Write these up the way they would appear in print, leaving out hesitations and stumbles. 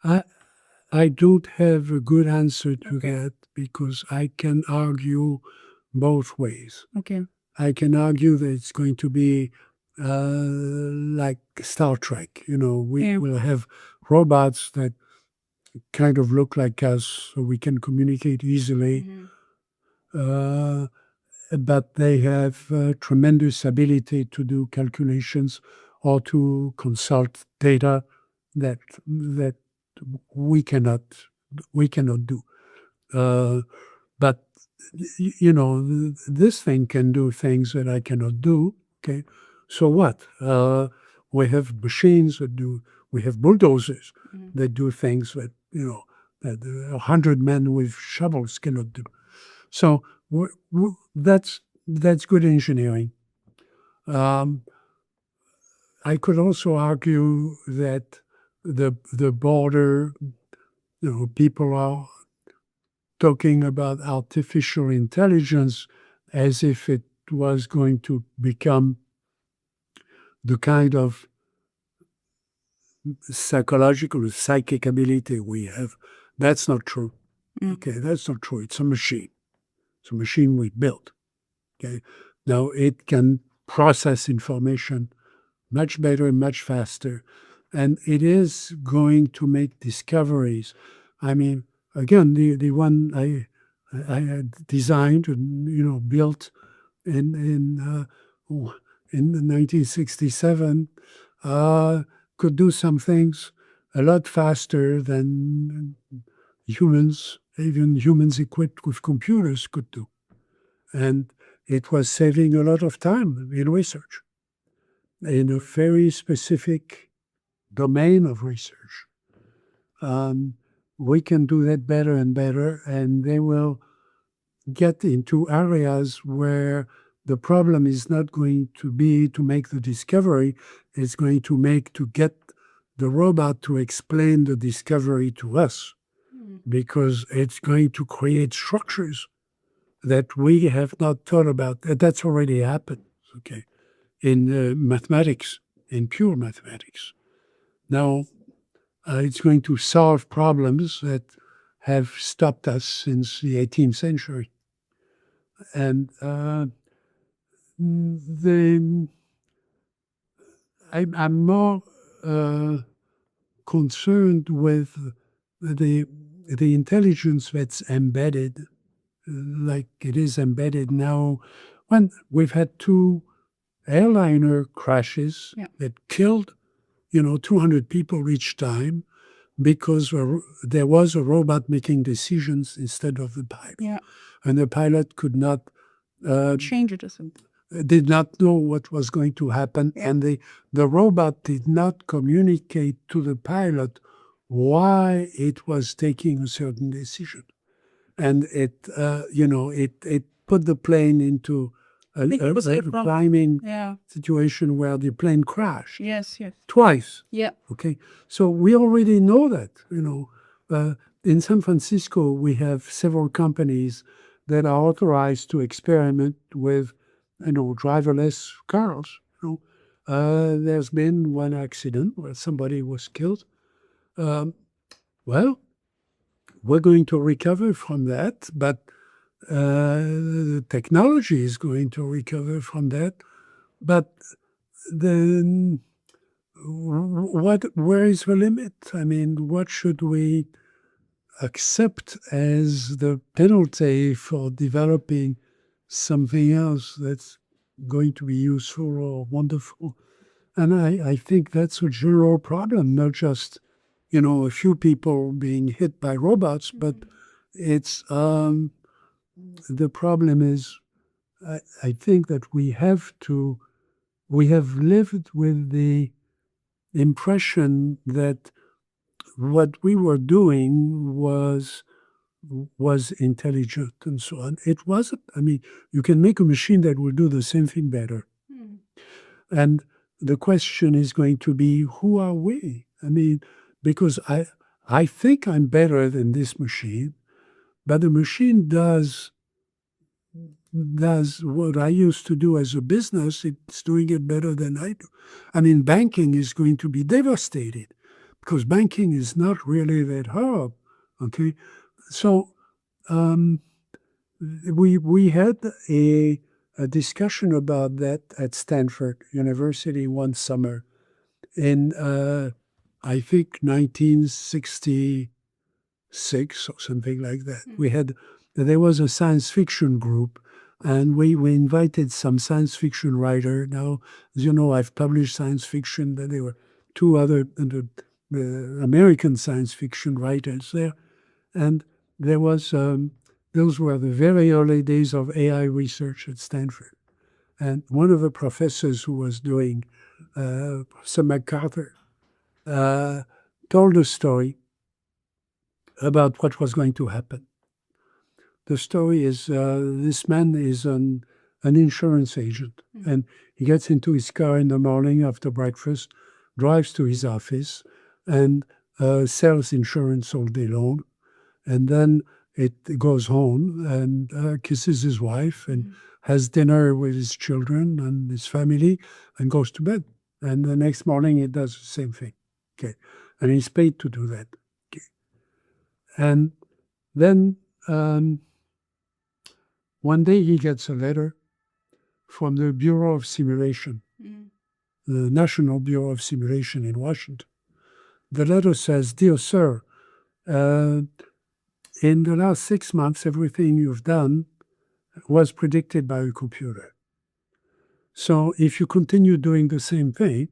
I I don't have a good answer to that because I can argue both ways. Okay. I can argue that it's going to be like Star Trek. We Yeah. will have robots that kind of look like us, so we can communicate easily. Mhm. Uh, but they have tremendous ability to do calculations or to consult data that we cannot we cannot do. Uh, but this thing can do things that I cannot do. Okay, so what? We have machines that do. We have bulldozers Mhm. that do things that 100 men with shovels cannot do. So that's good engineering. Um, I could also argue that the border, people are talking about artificial intelligence as if it was going to become the kind of psychological or psychic ability we have. That's not true. Mm. Okay, that's not true. It's a machine. It's a machine we built. Okay, now it can process information much better and much faster, and it is going to make discoveries. I mean, again, the one I had designed and built in 1967 uh, could do some things a lot faster than humans, even humans equipped with computers, could do. And it was saving a lot of time in research, in a very specific domain of research. Um, we can do that better and better, and they will get into areas where the problem is not going to be to make the discovery, it's going to get the robot to explain the discovery to us Mm. because it's going to create structures that we have not thought about. That's already happened, okay, in mathematics, in pure mathematics. Now, it's going to solve problems that have stopped us since the 18th century. And the I'm more uh, concerned with the the intelligence that's embedded, like it is embedded now. When we've had two airliner crashes Yeah. that killed, 200 people each time because there was a robot making decisions instead of the pilot, Yeah. and the pilot could not Change it or something. did not know what was going to happen, Yeah. and the robot did not communicate to the pilot why it was taking a certain decision, and it put the plane into I think it was a climbing Yeah. situation where the plane crashed Yes. Yes. twice. Yeah. Okay, so we already know that. In San Francisco, we have several companies that are authorized to experiment with, driverless cars. There's been one accident where somebody was killed. Um, well, we're going to recover from that, but the technology is going to recover from that. But then where is the limit? I mean, what should we accept as the penalty for developing something else that's going to be useful or wonderful? And I think that's a general problem, not just, a few people being hit by robots, but it's the problem is I think that we have lived with the impression that what we were doing was intelligent and so on. It wasn't. I mean, you can make a machine that will do the same thing better. Mm. And the question is going to be, who are we? I mean, because I think I'm better than this machine, but the machine does what I used to do as a business. It's doing it better than I do. I mean, banking is going to be devastated because banking is not really that hard. Okay, so we had a discussion about that at Stanford University one summer in I think 1966 or something like that. There was a science fiction group, and we invited some science fiction writer. Now, as you know, I've published science fiction. Then there were two other American science fiction writers there, and there was those were the very early days of AI research at Stanford. And one of the professors who was doing, Professor MacArthur, told a story about what was going to happen. The story is this man is an insurance agent, and he gets into his car in the morning after breakfast, drives to his office, and sells insurance all day long. And then it goes home and kisses his wife and has dinner with his children and his family and goes to bed. And the next morning he does the same thing. Okay. And he's paid to do that. Okay. And then one day he gets a letter from the Bureau of Simulation, the National Bureau of Simulation in Washington. The letter says, "Dear sir, in the last 6 months, everything you've done was predicted by a computer. So if you continue doing the same thing,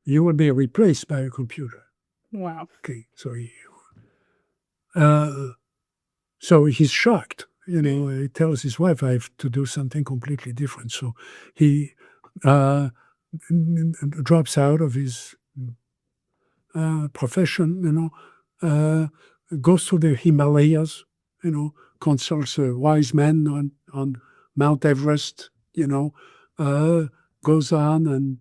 you will be replaced by a computer." Wow. Okay, so he's shocked. You know, he tells his wife, "I have to do something completely different." So he drops out of his profession, goes to the Himalayas, consults a wise man on Mount Everest, goes on and,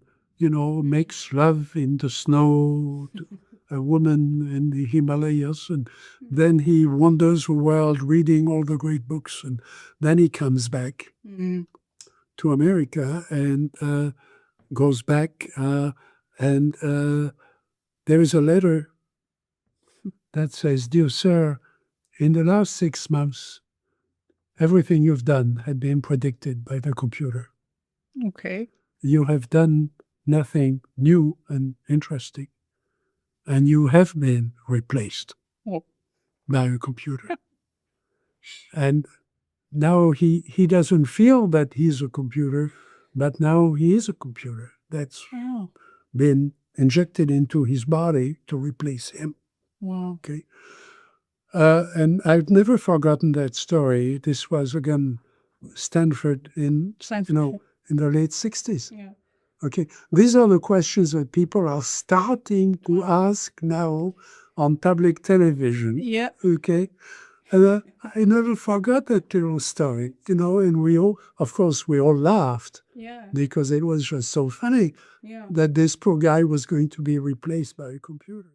makes love in the snow to a woman in the Himalayas. And then he wanders the world reading all the great books. And then he comes back to America and goes back and there is a letter that says, "Dear sir, in the last 6 months, everything you've done had been predicted by the computer. Okay. You have done nothing new and interesting, and you have been replaced by a computer." And now he doesn't feel that he's a computer, but now he is a computer that's been injected into his body to replace him. Wow. Okay. And I've never forgotten that story. This was, again, Stanford in the late 60s. Yeah. Okay. These are the questions that people are starting to ask now on public television. Yeah. Okay. And I never forgot that little story, and we all laughed. Yeah. Because it was just so funny Yeah. that this poor guy was going to be replaced by a computer.